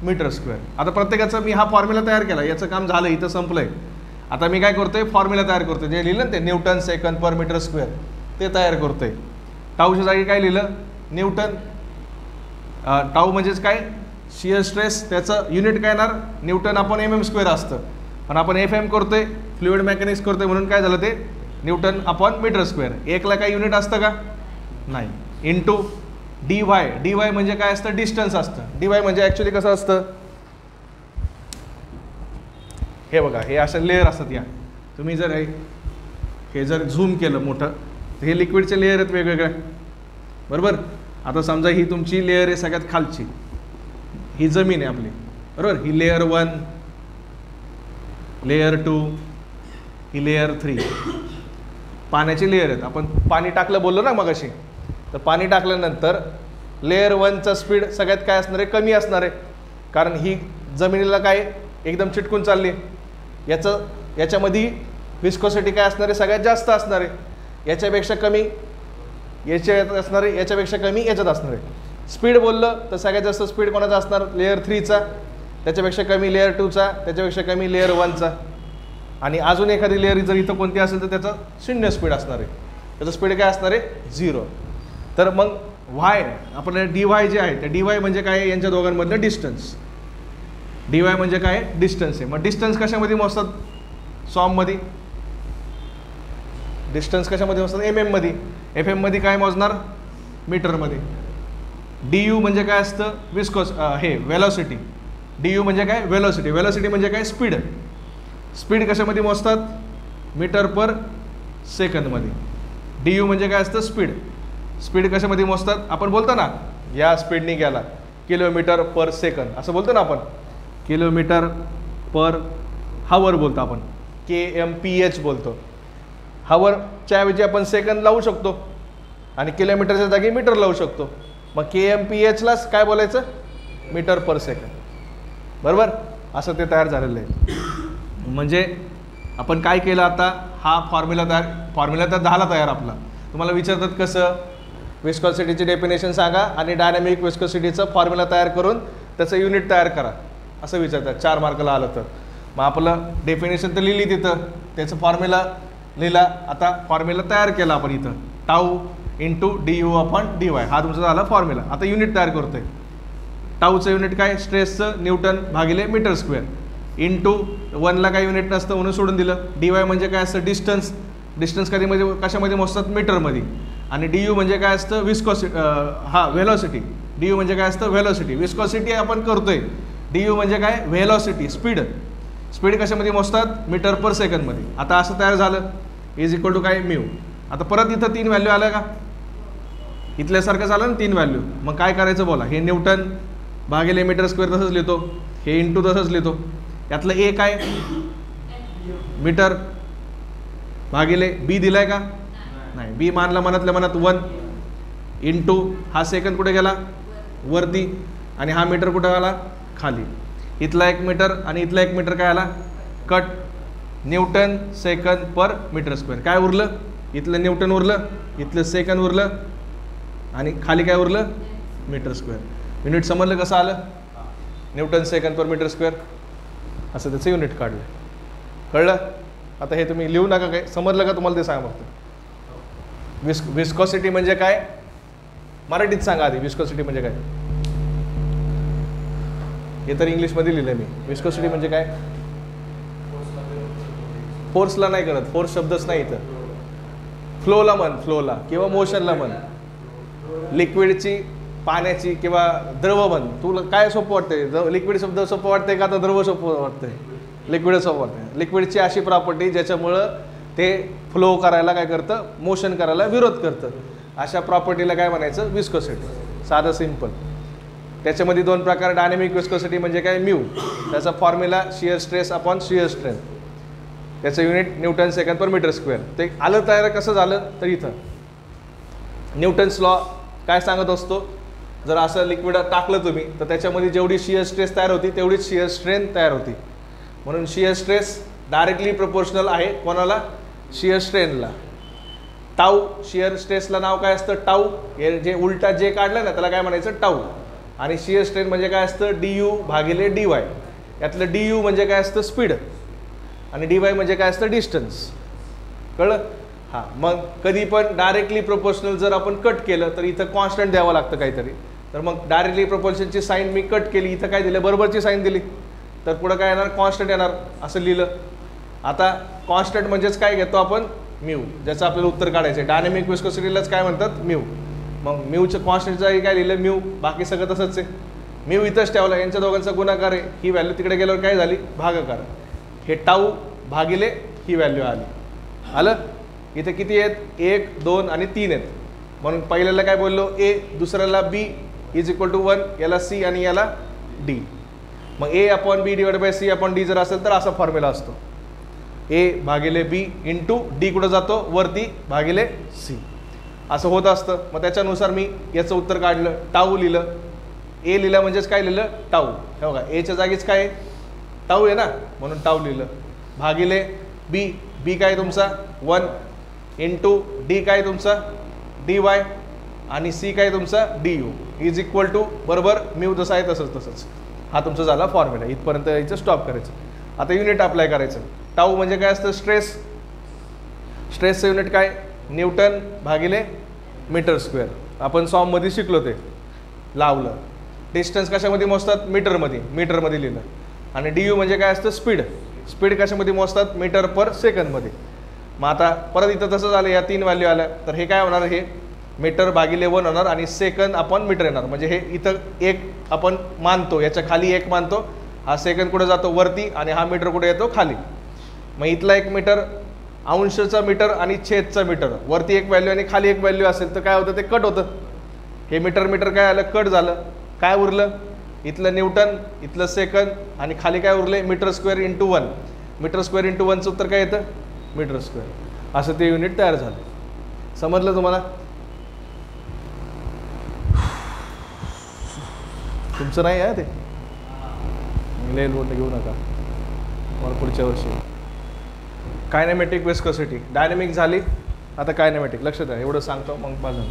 Speaker 1: मीटर स्क्वेअर. आता प्रत्येकाचं मी हा फॉर्म्युला तयार केला, याचं काम झालं, इथं संपलंय. आता मी काय करतोय फॉर्म्युला तयार करतोय, जे लिहिलं ना ते न्यूटन सेकंड पर मीटर स्क्वेअर ते तयार करतोय. टाऊच्या जागी काय लिहिलं न्यूटन, टाऊ म्हणजेच काय शियर स्ट्रेस, त्याचं युनिट काय येणार न्यूटन आपण mm स्क्वेअर असतं, पण आपण FM करतोय फ्लुइड मेकॅनिक्स करतोय म्हणून काय झालं ते न्यूटन अपॉन मीटर स्क्वेअर. एकला काय युनिट असतं का, नाही, इंटू dy, dy म्हणजे काय असतं डिस्टन्स असतं. dy म्हणजे ॲक्च्युली कसं असतं, हे बघा हे असे लेअर असतात. या तुम्ही जर हे जर झूम केलं मोठं तर हे लिक्विडचे लेअर आहेत वेगवेगळ्या, बरोबर. आता समजा ही तुमची लेअर आहे सगळ्यात खालची, ही जमीन आहे आपली, बरोबर. ही लेअर 1, लेअर 2, ही लेअर 3 पाण्याची लेअर आहेत. आपण पाणी टाकलं बोललो ना मगाशी, तर पाणी टाकल्यानंतर लेअर 1चा स्पीड सगळ्यात काय असणार आहे कमी असणार आहे, कारण ही जमिनीला काय एकदम चिटकून चालली. याच्यामध्ये विस्कोसिटी काय असणार आहे सगळ्यात जास्त असणार आहे, याच्यापेक्षा कमी याच्यात असणार आहे, याच्यापेक्षा कमी याच्यात असणार आहे. स्पीड बोललं तर सगळ्यात जास्त स्पीड कोणाचा असणार लेअर 3चा, त्याच्यापेक्षा कमी लेअर 2चा, त्याच्यापेक्षा कमी लेअर 1चा, आणि अजून एखादी लेअर जर इथं कोणती असेल तर त्याचं 0 स्पीड असणार आहे, त्याचं स्पीड काय असणार आहे 0. तर मग y आपल्याला dy जे आहे, त्या dy म्हणजे काय यांच्या दोघांमधलं डिस्टन्स, dy म्हणजे काय डिस्टन्स आहे. मग डिस्टन्स कशामध्ये मोजतात सॉममध्ये, डिस्टन्स कशामध्ये मोजतात mm मध्ये, FM मध्ये काय मोजणार मीटरमध्ये. du म्हणजे काय असतं विस्कोस, हे वेलॉसिटी, du म्हणजे काय वेलॉसिटी, वेलॉसिटी म्हणजे काय स्पीड, स्पीड कशामध्ये मोजतात मीटर पर सेकंदमध्ये. du म्हणजे काय असतं स्पीड, स्पीड कशामध्ये मोजतात आपण बोलतो ना या स्पीडने गेला किलोमीटर पर सेकंद असं बोलतो ना आपण, किलोमीटर पर हावर बोलतो आपण, kmph बोलतो. हावरच्या ऐवजी आपण सेकंद लावू शकतो आणि किलोमीटरच्या जागी मीटर लावू शकतो. मग kmph काय बोलायचं मीटर पर सेकंद, बरोबर. असं ते तयार झालेलं आहे. म्हणजे आपण काय केलं आता, हा फॉर्म्युला तर झाला तयार आपला. तुम्हाला विचारतात कसं विस्कोसिटीची डेफिनेशन सांगा आणि डायनॅमिक विस्कोसिटीचं फॉर्म्युला तयार करून त्याचं युनिट तयार करा असं विचारतात 4 मार्कला आलं तर. मग आपलं डेफिनेशन तर लिहिली तिथं, त्याचं फॉर्म्युला लिहिला. आता फॉर्म्युला तयार केला आपण इथं, tau into du upon dy हा तुमचा झाला फॉर्म्युला. आता युनिट तयार करतोय, टाऊचं युनिट काय स्ट्रेसचं न्यूटन भागिले मीटर स्क्वेअर, इंटू 1ला काही युनिट नसतं म्हणून सोडून दिलं. dy म्हणजे काय असतं डिस्टन्स. डिस्टन्स कधीमध्ये कशामध्ये मोजतात मीटरमध्ये. आणि du म्हणजे काय असतं विस्कॉसिटी व्हेलॉसिटी. du म्हणजे काय असतं व्हेलॉसिटी. विस्कॉसिटी आपण करतोय. du म्हणजे काय व्हेलॉसिटी स्पीड. स्पीड कशामध्ये मोजतात मीटर पर सेकंदमध्ये. आता असं तयार झालं इज इक्वल टू काय म्यू. आता परत इथं 3 व्हॅल्यू आल्या का इथल्यासारखं झालं ना 3 व्हॅल्यू. मग काय करायचं बोला. हे न्यूटन भागिले मीटर स्क्वेअर तसंच लिहितो. हे इंटू तसंच लिहितो. यातलं ए काय मीटर भागिले बी दिलाय का नाही. बी मानला मनातल्या मनात 1 इंटू हा सेकंद कुठे गेला वरती आणि हा मीटर कुठे आला खाली. इथला 1 मीटर आणि इथला 1 मीटर काय आला cut. Newton second per metre square. काय उरलं इथलं न्यूटन उरलं, इथलं सेकंद उरलं आणि खाली काय उरलं मीटर स्क्वेअर. युनिट समजलं कसं आलं newton second per metre square असं त्याचं युनिट काढलं. कळलं. आता हे तुम्ही लिहू नका काय समजलं का तुम्हाला ते सांगा फक्त. विस्कॉसिटी म्हणजे काय मराठीत सांगा आधी. विस्कॉसिटी म्हणजे काय हे तर इंग्लिशमध्ये लिहिलं मी. विस्कॉसिटी म्हणजे काय फोर्सला नाही करत. फोर्स शब्दच नाही इथं. फ्लोला म्हण फ्लोला किंवा मोशनला म्हण. लिक्विडची पाण्याची किंवा द्रव म्हण. तुला काय सोपं वाटतंय लिक्विड शब्द सोपं वाटतंय का आता द्रव सोपं वाटतंय. लिक्विड सोपं वाटतंय. लिक्विडची अशी प्रॉपर्टी ज्याच्यामुळं ते फ्लो करायला काय करतं मोशन करायला विरोध करतं. अशा प्रॉपर्टीला काय म्हणायचं विस्कोसिटी. साधं सिंपल. त्याच्यामध्ये 2 प्रकार. डायनॅमिक विस्कोसिटी म्हणजे काय म्यू. त्याचा formula shear stress upon shear strength. त्याचं unit newton second per metre square. ते आलं तयार कसं झालं तर इथं न्यूटन्स लॉ काय सांगत असतो. जर असं लिक्विड टाकलं तुम्ही तर त्याच्यामध्ये जेवढी शियर स्ट्रेस तयार होती तेवढीच शियर स्ट्रेंथ तयार होती. म्हणून शियर स्ट्रेस डायरेक्टली प्रोपोर्शनल आहे कोणाला शियर स्ट्रेनला. टाऊ शियर स्ट्रेसला नाव काय असतं टाऊ. हे जे उलटा जे काढलं ना त्याला काय म्हणायचं टाऊ. आणि शियर स्ट्रेन म्हणजे काय असतं du भागिले dy. यातलं du म्हणजे काय असतं स्पीड आणि dy म्हणजे काय असतं डिस्टन्स. कळलं. हां मग कधी पण डायरेक्टली प्रोपोर्शनल जर आपण कट केलं तर इथं कॉन्स्टंट द्यावं लागतं काहीतरी. तर मग डायरेक्टली प्रोपोर्शनची साईन मी कट केली इथं काय दिलं बरोबरची साईन दिली तर पुढं काय येणार कॉन्स्टंट येणार असं लिहिलं. आता कॉन्स्टंट म्हणजेच काय घेतो आपण म्यू. ज्याचं आपल्याला उत्तर काढायचं आहे. डायनॅमिक विस्कोसिटीलाच काय म्हणतात म्यू. मग म्यूचं कॉन्स्टंटचं काय लिहिलं म्यू. बाकी सगळं तसंच आहे. म्यू इथंच ठेवलं. यांच्या दोघांचा गुणाकार आहे. ही व्हॅल्यू तिकडे गेल्यावर काय झाली भागाकार. हे टाऊ भागिले ही व्हॅल्यू आली. आलं. इथे किती आहेत 1 2 आणि 3 आहेत. म्हणून पहिल्याला काय बोललो ए दुसऱ्याला बी इज इक्वल टू 1 याला सी आणि याला डी. मग A upon B divide by C upon D जर असेल तर असा फॉर्म्युला असतो. ए भागिले बी इंटू डी कुठं जातो वरती भागिले सी असं होत असतं. मग त्याच्यानुसार मी याचं उत्तर काढलं. टाऊ लिहिलं. ए लिहिलं म्हणजेच काय लिहिलं टाऊ. हे बघा एच्या जागीच काय टाऊ आहे ना म्हणून टाऊ लिहिलं. भागिले बी. बी काय तुमचा 1 इंटू डी काय तुमचा dy आणि सी काय तुमचा du इज इक्वल टू बरोबर म्यू जसं आहे तसंच. हा तुमचा झाला फॉर्म्युला. इथपर्यंत यायचं स्टॉप करायचं. आता युनिट अप्लाय करायचं. टाऊ म्हणजे काय असतं स्ट्रेस. स्ट्रेसचं युनिट काय न्यूटन भागिले मीटर स्क्वेअर. आपण सॉममध्ये शिकलो ते लावलं. डिस्टन्स कशामध्ये मोजतात मीटरमध्ये लिहिलं. आणि du म्हणजे काय असतं स्पीड. स्पीड कशामध्ये मोजतात मीटर पर सेकंदमध्ये. मग आता परत इथं तसं झालं या 3 व्हॅल्यू आल्या तर हे काय होणार हे मीटर भागिले 1 होणार आणि सेकंद अपॉन मीटर येणार. म्हणजे हे इथं 1 आपण मानतो याच्या खाली 1 मानतो. हा सेकंद कुठे जातो वरती आणि हा मीटर कुठे येतो खाली. मग इथला 1 मीटर अंशचा मीटर आणि छेदचा मीटर वरती 1 व्हॅल्यू आणि खाली 1 व्हॅल्यू असेल तर काय होतं ते कट होतं. हे मीटर काय आलं कट झालं. काय उरलं इथलं न्यूटन इथलं सेकंद आणि खाली काय उरले metre square into 1. Metre square into 1चं उत्तर काय येतं मीटर स्क्वेअर. असं ते युनिट तयार झालं. समजलं तुम्हाला. तुमचं नाही आहे ते लय लोट घेऊ नका मला पुढच्या वर्षी. कायनेमॅटिक विस्कोसिटी डायनॅमिक झाली. आता कायनेमॅटिक लक्ष द्या एवढं सांगतो मग माझं.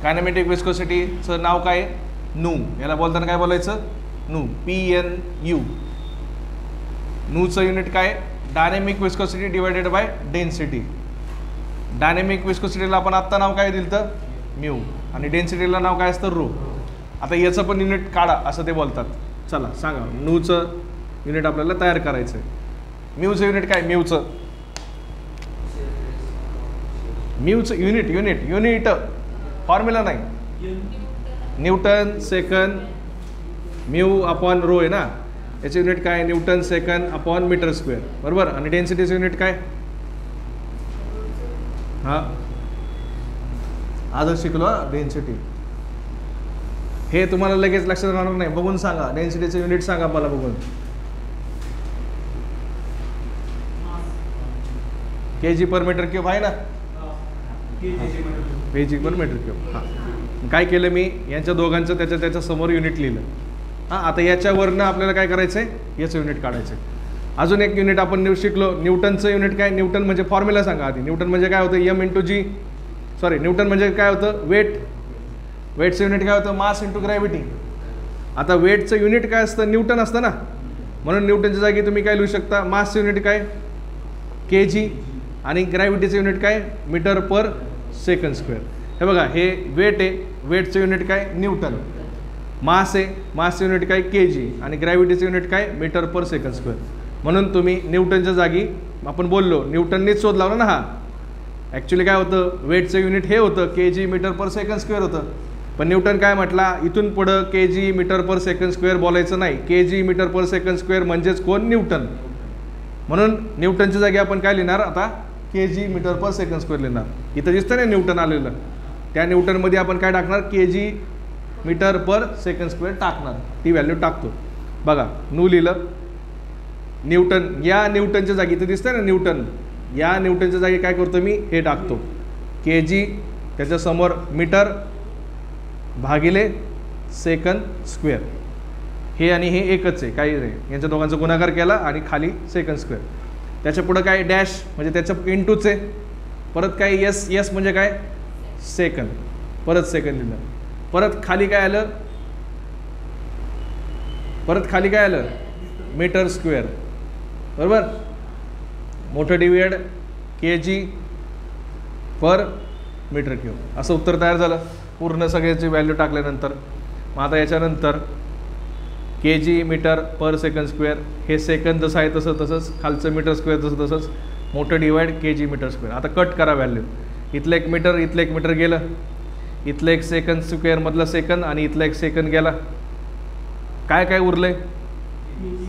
Speaker 1: कायनेमॅटिक विस्कोसिटीचं नाव काय नू. याला बोलताना काय बोलायचं नू PNU. नूचं युनिट काय dynamic viscosity divided by density. Dynamic विस्कोसिटीला आपण आत्ता नाव काय दिलं तर म्यू आणि डेन्सिटीला नाव काय असतं रो. आता याचं पण युनिट काढा असं ते बोलतात. चला सांगा नूचं युनिट आपल्याला तयार करायचं आहे. म्यूचं युनिट काय? म्यूचं युनिट युनिट युनिट फॉर्म्युला नाही. Newton second mu upon rho आहे ना, याचे युनिट काय? Newton second upon metre square, बरोबर. आणि डेन्सिटीचं युनिट काय? हां आजच शिकलो डेन्सिटी. हे तुम्हाला लगेच लक्षात राहणार नाही, बघून सांगा. डेन्सिटीचं युनिट सांगा मला बघून. केजी पर मीटर क्यूब आहे ना, केजी पर मीटर क्यूब. हां काय केलं मी? यांच्या दोघांचं त्याच्या समोर युनिट लिहिलं. हां आता याच्यावरनं आपल्याला काय करायचं आहे? याचं युनिट काढायचं आहे. अजून एक युनिट आपण शिकलो, न्यूटनचं युनिट काय? न्यूटन म्हणजे फॉर्म्युला सांगा आधी. न्यूटन म्हणजे काय होतं? एम इंटू जी, सॉरी न्यूटन म्हणजे काय होतं? वेट. वेटचं युनिट काय होतं? मास इंटू ग्रॅव्हिटी. आता वेटचं युनिट काय असतं? न्यूटन असतं ना, म्हणून न्यूटनच्या जागी तुम्ही काय लिहू शकता? मासचं युनिट काय? K G. आणि ग्रॅव्हिटीचं युनिट काय? Metre per second square. हे बघा, हे वेट आहे, वेटचं युनिट काय? न्यूटन. मास आहे, मासचं युनिट काय? K G. आणि ग्रॅव्हिटीचं युनिट काय? Metre per second square. म्हणून तुम्ही न्यूटनच्या जागी आपण बोललो, न्यूटननीच शोध लावला ना हा. ॲक्च्युली काय होतं? वेटचं युनिट हे होतं के G metre per second square होतं. पण न्यूटन काय म्हटला? इथून पुढं के G metre per second square बोलायचं नाही. के G metre per second square म्हणजेच कोण? न्यूटन. म्हणून न्यूटनच्या जागी आपण काय लिहिणार आता? के G metre per second square लिहिणार. इथं दिसतं ना न्यूटन आलेलं, त्या न्यूटनमध्ये आपण काय टाकणार? के G metre per second square टाकणार. ती व्हॅल्यू टाकतो. बघा नू लिहिलं. न्यूटन, या न्यूटनच्या जागी इथं दिसतं ना न्यूटन, या न्यूटनच्या जागी काय करतो मी? हे टाकतो के जी, त्याच्यासमोर मीटर भागिले सेकंद स्क्वेअर. हे आणि हे एकच आहे, काही नाही. यांच्या दोघांचा गुणाकार केला आणि खाली सेकंड स्क्वेअर. त्याच्या पुढं काय? डॅश, म्हणजे त्याच्या इंटूच आहे. परत काय? यस. यस म्हणजे काय? सेकंद. परत सेकंद लिहिलं. परत खाली काय आलं? परत खाली काय आलं? मीटर स्क्वेअर, बरोबर. मोठं डिव्हाइड के जी पर मीटर क्यूब, असं उत्तर तयार झालं पूर्ण सगळ्याची व्हॅल्यू टाकल्यानंतर. मग आता याच्यानंतर के G metre per second square, हे सेकंद जसं आहे तसं तसंच, खालचं मीटर स्क्वेअर तसं तसंच, मोठं डिवाइड के जी मीटर स्क्वेअर. आता कट करा व्हॅल्यू. इथलं एक मीटर, इथलं एक मीटर गेलं, इथलं एक सेकंद स्क्वेअरमधलं सेकंद आणि इथलं एक सेकंद गेला. काय काय उरलंय?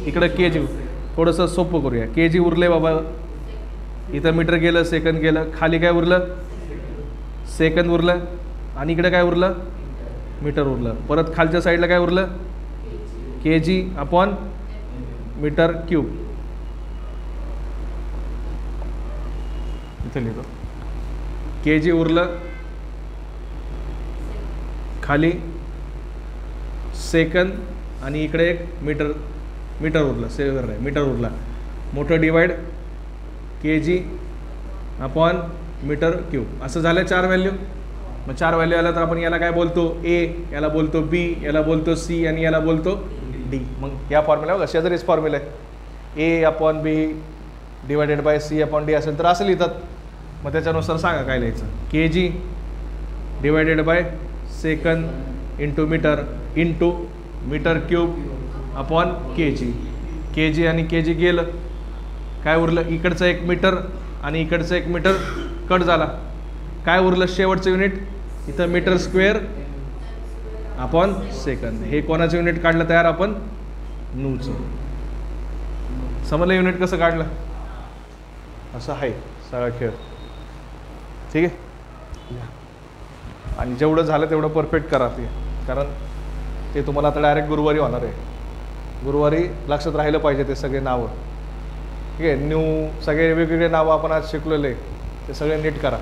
Speaker 1: इकडं के जी. थोडंसं सोपं करूया. के जी उरले बाबा, इथं मीटर गेलं, सेकंद गेलं, खाली काय उरलं? सेकंद उरलं, आणि इकडे काय उरलं? मीटर उरलं. परत खालच्या साईडला काय उरलं? के जी अपॉन मीटर क्यूब. इथं लिहितो के जी उरलं, खाली सेकंद, आणि इकडे एक मीटर उरलं, सेवर आहे मीटर उरला. मोठं डिवाइड के जी अपॉन मीटर क्यूब. असं झालं 4 व्हॅल्यू. मग 4 व्हॅल्यू आला तर आपण याला काय बोलतो? ए, याला बोलतो बी, याला बोलतो सी, आणि याला बोलतो डी. मग या फॉर्म्युला बघा, शेजारीच फॉर्म्युला आहे. A upon B divided by C upon D असेल तर असं लिहितात. मग त्याच्यानुसार सांगा काय लिहायचं. K G divided by second into metre cube upon K G. K G आणि के जी गेलं, काय उरलं? इकडचं एक मीटर आणि इकडचं एक मीटर कट झाला. काय उरलं शेवटचं युनिट? इथं मीटर स्क्वेअर अपॉन सेकंद. हे कोणाचं युनिट काढलं तयार आपण? नूचं. समजलं युनिट कसं काढलं? असं आहे सगळा खेळ. ठीक आहे. आणि जेवढं झालं तेवढं परफेक्ट करा ते, कारण ते तुम्हाला आता डायरेक्ट गुरुवारी होणार आहे. गुरुवारी लक्षात राहिलं पाहिजे ते सगळे नावं. ठीक आहे. न्यू सगळे वेगवेगळे नावं आपण आज शिकलेले, ते सगळे नीट करा.